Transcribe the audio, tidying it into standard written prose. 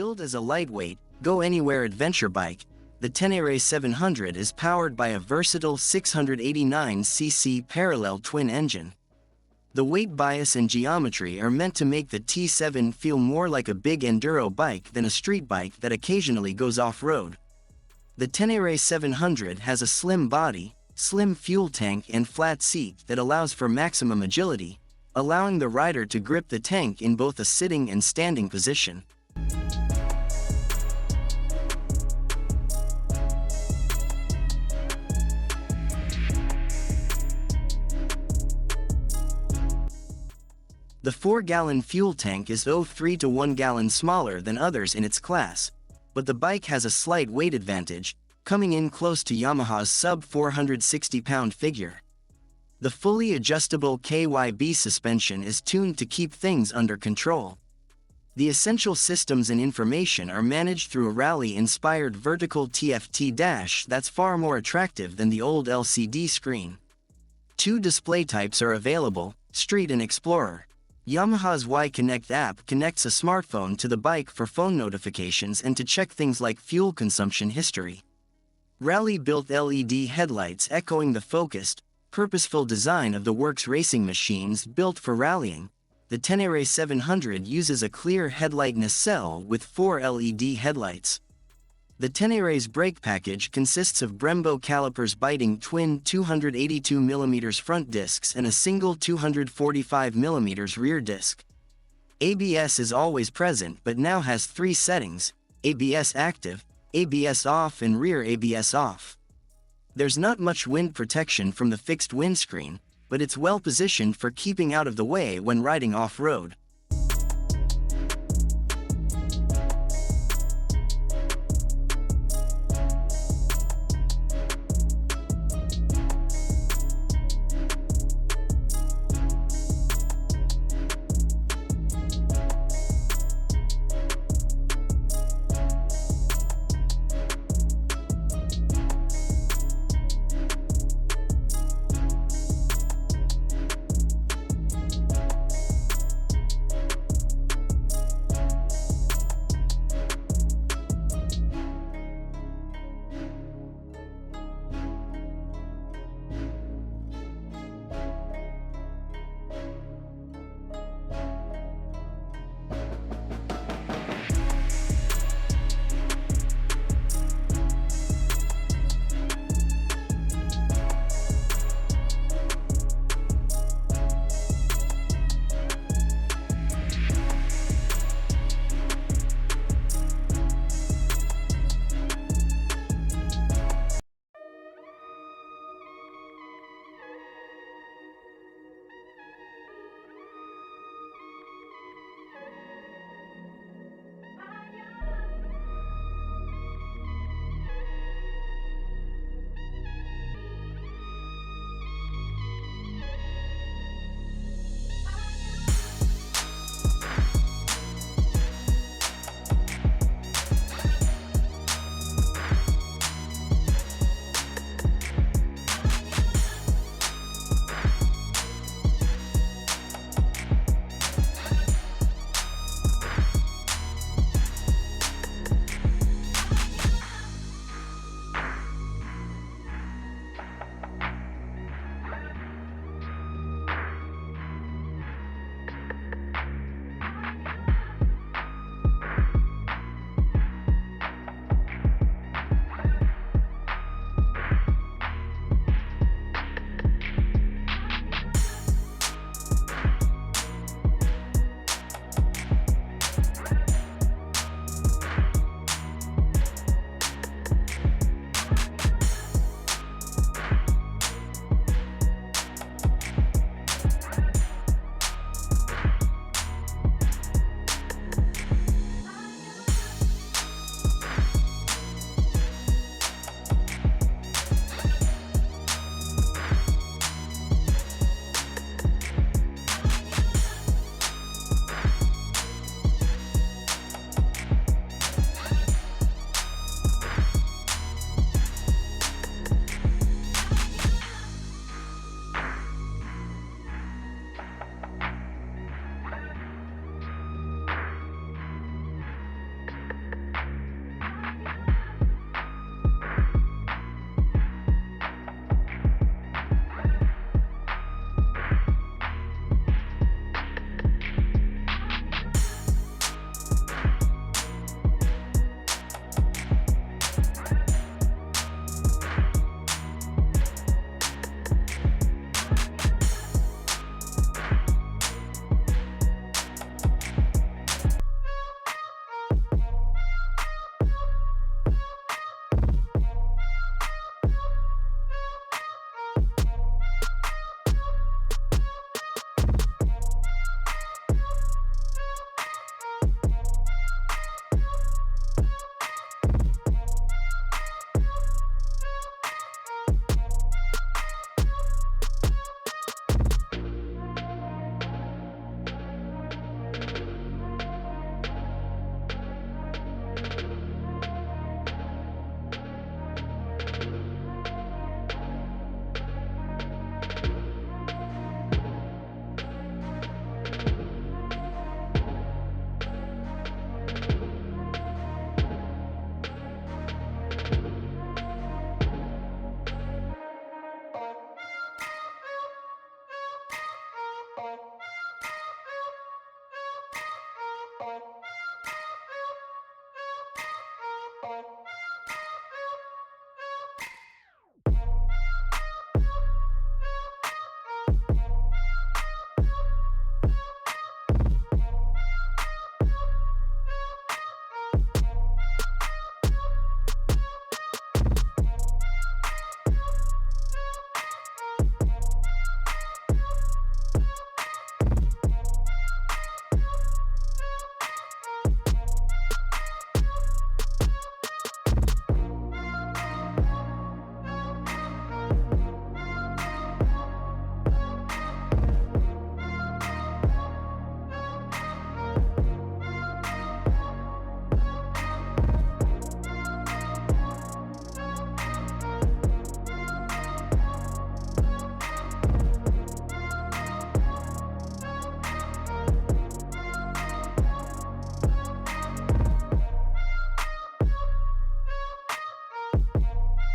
Billed as a lightweight, go-anywhere adventure bike, the Tenere 700 is powered by a versatile 689cc parallel twin engine. The weight bias and geometry are meant to make the T7 feel more like a big enduro bike than a street bike that occasionally goes off-road. The Tenere 700 has a slim body, slim fuel tank and flat seat that allows for maximum agility, allowing the rider to grip the tank in both a sitting and standing position. The 4-gallon fuel tank is 3 to 1 gallon smaller than others in its class, but the bike has a slight weight advantage, coming in close to Yamaha's sub-460-pound figure. The fully adjustable KYB suspension is tuned to keep things under control. The essential systems and information are managed through a rally-inspired vertical TFT dash that's far more attractive than the old LCD screen. 2 display types are available, Street and Explorer. Yamaha's Y-Connect app connects a smartphone to the bike for phone notifications and to check things like fuel consumption history. Rally-built LED headlights echoing the focused, purposeful design of the works racing machines built for rallying. The Tenere 700 uses a clear headlight nacelle with 4 LED headlights. The Tenere's brake package consists of Brembo calipers biting twin 282mm front discs and a single 245mm rear disc. ABS is always present but now has 3 settings: ABS active, ABS off and rear ABS off. There's not much wind protection from the fixed windscreen, but it's well positioned for keeping out of the way when riding off-road.